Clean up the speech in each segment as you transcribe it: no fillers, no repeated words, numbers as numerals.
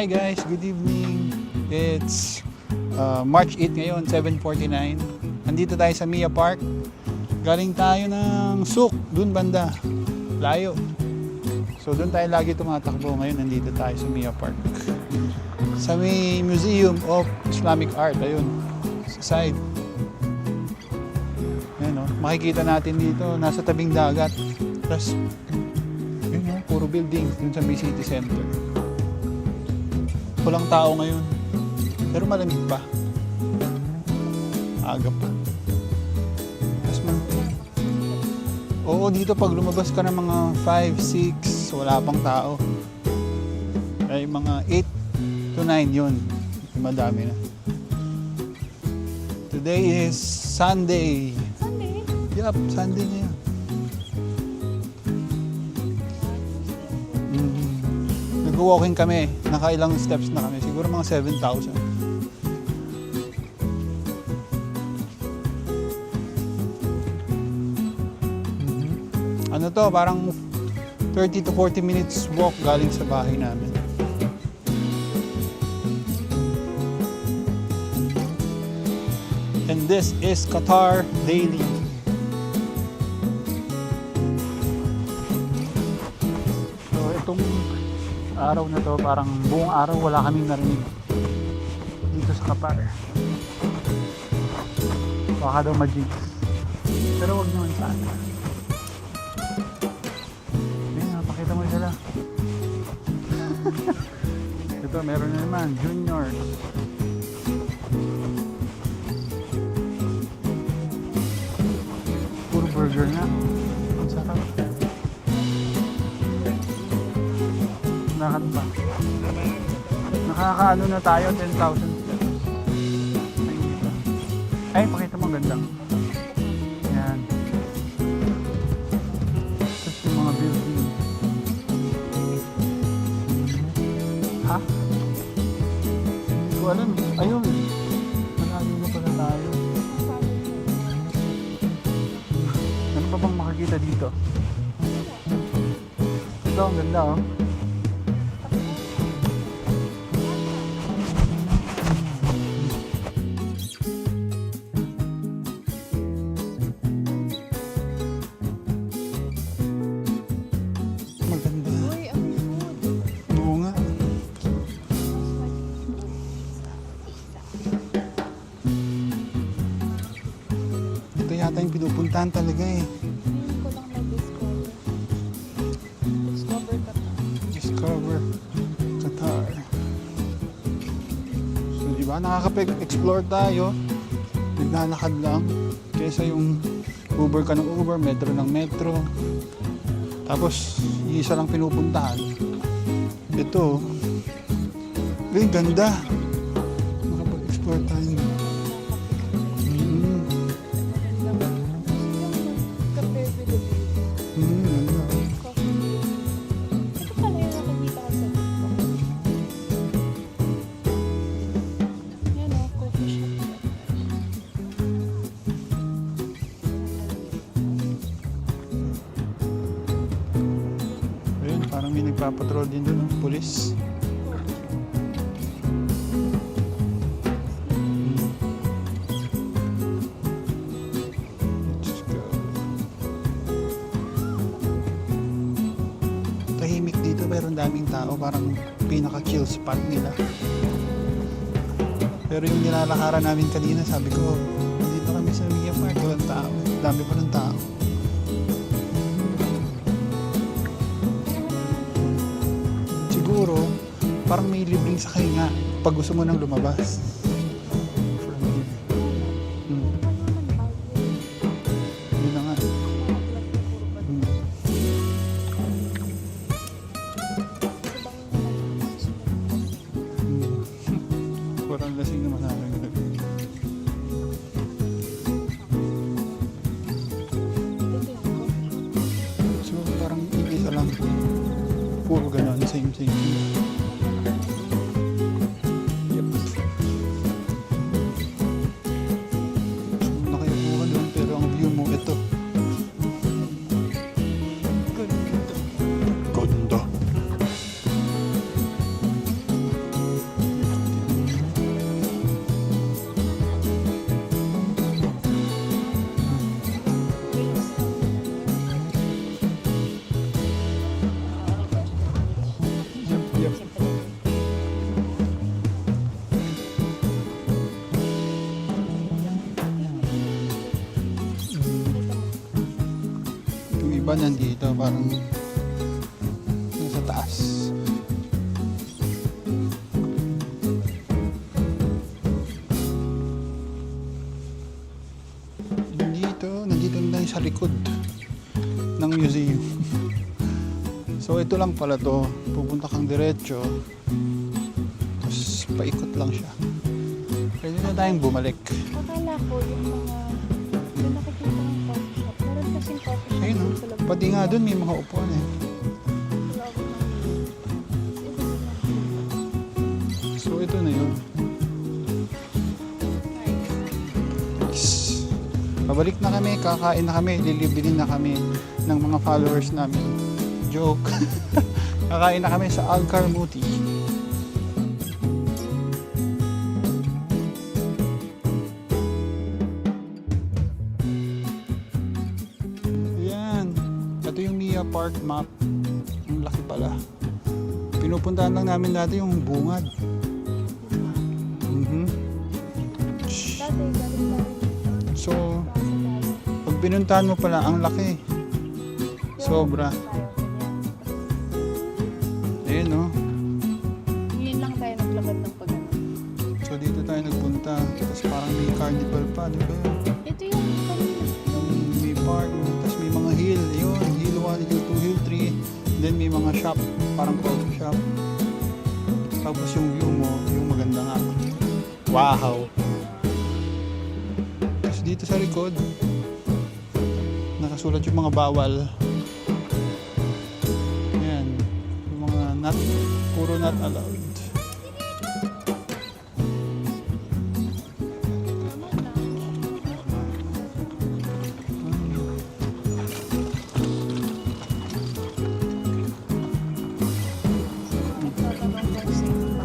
Hi guys, good evening. It's March 8 ngayon, 7:49. Nandito tayo sa Mia Park. Galing tayo ng Souk, dun banda. Layo. So dun tayo lagi tumatakbo. Ngayon nandito tayo sa Mia Park. Sa may Museum of Islamic Art. Ayun, sa side. Ayun, no? Makikita natin dito, nasa tabing dagat. Tapos, yun, no? Puro buildings dun sa may city center. Walang tao ngayon. Pero malamig pa. Aga pa. Oo, dito pag lumabas ka ng mga 5, 6, wala pang tao. Ay mga 8 to 9 yun. Madami na. Today is Sunday. Sunday? Yup, Sunday na yan. Nag-walking kami. Nakailang steps na kami. Siguro mga 7,000. Ano to, parang 30 to 40 minutes walk galing sa bahay namin. And this is Qatar Daily. So itong araw na to, parang buong araw wala kaming narinig dito sa Qatar. Baka daw ma-jinx. Pero wag naman sana. Pakita mo sila. Ito, meron na naman, Junior. Puro burger na. Ang sarap. Lakad pa. Nakakaano na tayo, 10,000 steps. Ay, hindi pa. Ay, pakita mo, ganda. Yan. Tapos yung mga building. Ha? Hindi ko alam. Ayun. Malayo na pala tayo. Ano pa bang makikita dito? Ito, ang ganda oh. Maganda. Uy, ang good. Oo nga. Ito yata yung pinupuntahan talaga eh. Ngayon ko lang na-discover. Discover ka to. Discover Qatar. So di ba nakakapag-explore tayo, naglalakad lang kaysa yung Uber ka ng Uber, metro ng metro, tapos isa lang pinupuntahan. Ito ay ganda, makapag-explore tayo. Compare with the view. Ganda. Coffee. Ito pala yung nakikita ko sa TikTok. Yan o, coffee shop. Ayun, parang may nagpapatrol din doon, pulis. Let's go. Tahimik dito pero ang daming tao, parang pinaka-chill spot nila. Pero yung nilalakaran namin kanina, sabi ko, dito kami sa Mia Park, walang tao. Dami pa ng tao. Siguro, parang may libreng sakay nga pag gusto mo nang lumabas. From here. Yun na nga. Parang lasing naman namin. So, parang isa lang. Puro ganon, same. Yep. Nakayupo ka doon, pero ang view mo, ito. Ganda. iba nandito, parang nasa taas. Nandito na tayo sa likod ng museum. So ito lang pala to, pupunta kang diretso, tapos paikot lang siya. Pwede na tayong bumalik. Akala ko yung mga yung nakikita ng coffee shop. Meron kasing coffee shop Ayun dun sa oh, loob. pati nga dun may mga upuan eh. Sa loob ng- So ito na yun. Yes. Pabalik na kami, kakain na kami, lilibinin na kami ng mga followers namin. Joke. Kakain na kami sa Alcarmuti. Ayan. Ito yung Mia Park map. Ang laki pala. Pinupuntahan lang namin dati yung bungad. Mhm. Shhh. Dati, galing tayo So, sa tayo. pag pinuntahan mo pala, ang laki. Sobra. Ayun no. Ngayon lang tayo naglakad ng pag-ano. So dito tayo nagpunta. Tapos parang may carnival pa, di ba yun? Ito yung kanina. May park, tapos may mga hill. Ayun, hill 1, hill 2, hill 3. Then may mga shop, parang coffee shop. Tapos yung view mo, yung maganda nga. Wow! Tapos dito sa likod, nakasulat yung mga bawal. Ayan, yung mga not, puro not allowed. Nagtatanong kung sino pa.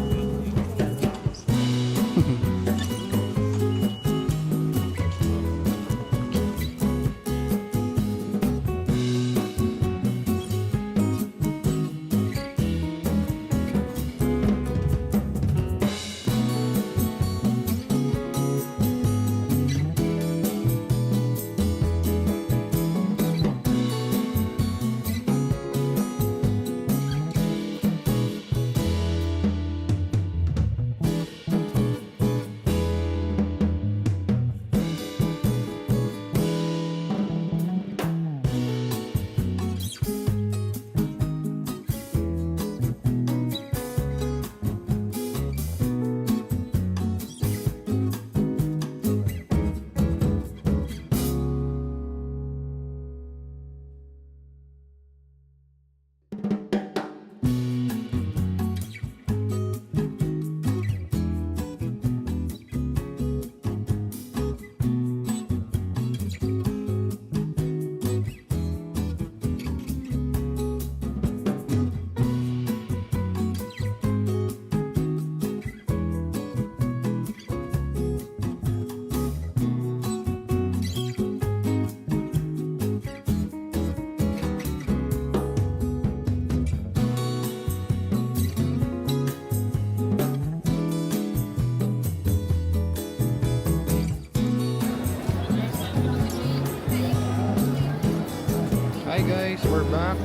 Hi guys, we're back.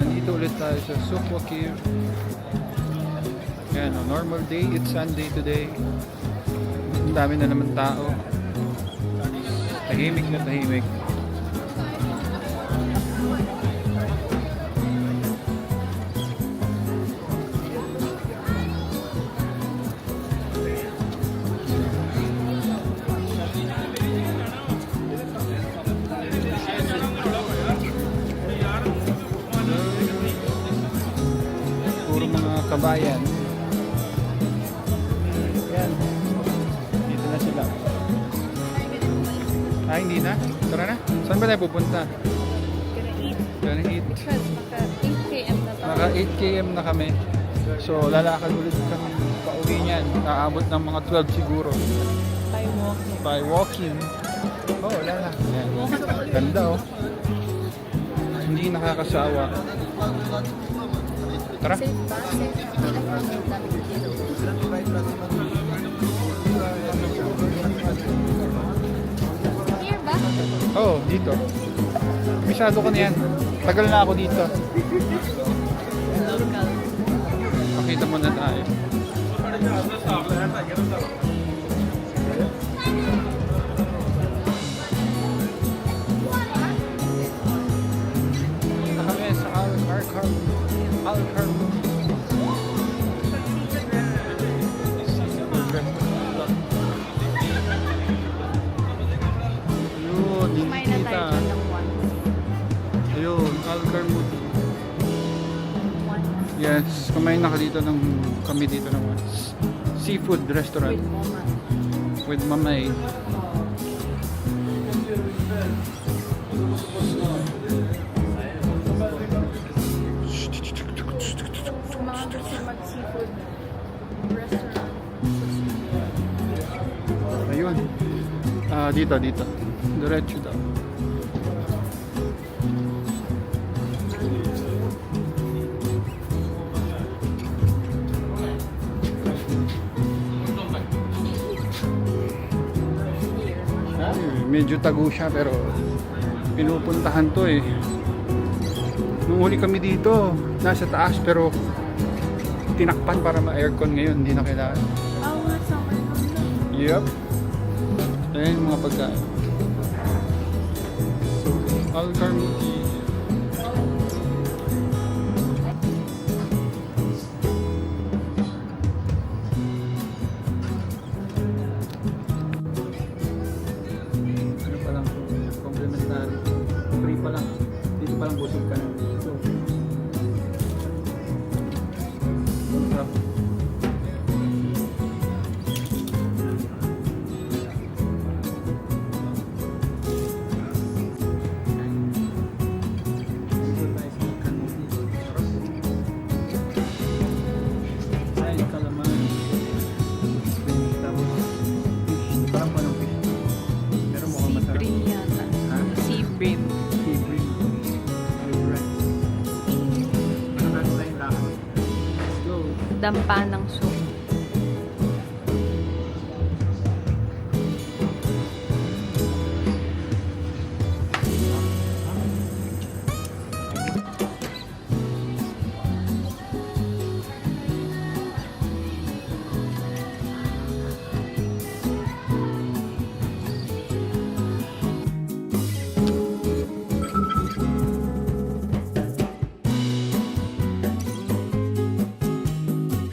Nandito ulit tayo sa Sukwakir. Ayan, normal day, it's Sunday today. Ang dami na naman tao. Tahimik na tahimik. Puro mga kabayan. Yan. Dito na sila. Ah, hindi na? Tara na. Saan ba tayo pupunta? Gonna eat. Gonna eat. Because naka 8 km na tayo. Naka 8 km na kami. So lalakad ulit kami pauwi niyan. Naabot ng mga 12 siguro. Tayo walking. By walking. Oh, wala na. Ayan. Ganda oh. Hindi nakakasawa. Tara. Safe ba? Safe na. Here ba? Oh, dito. Masyado ko na yan. Tagal na ako dito. Local. Pakita mo na tayo. Punta kami sa Alcar. Ayun, Kumain na tayo dyan ng once. Ayun, Alcar Muti. Once. Yes, kumain na kami dito ng once. Seafood restaurant With mama. with Mamay. Sa mga gusto mag-seafood restaurant. Ayun. Dito. Diretso daw. Medyo tago siya pero pinupuntahan to eh. Nung huli kami dito, nasa taas pero tinakpan para ma-aircon ngayon, hindi na kailangan. Oh, nga, summer na lang. Yep. Ayan yung mga pagkain. So, Alcar Muti. Ano pa lang, complimentary. Free pa lang. Dito pa lang busog ka na. So, sarap. Ay, kalaman. Tapos, fish. Parang pa ng fish. Pero mukhang Sea masarap. bream yata. Ha? Sea bream. Sea bream. Alright. Ano ba tayong lahat? Let's go. Dampa ng soup.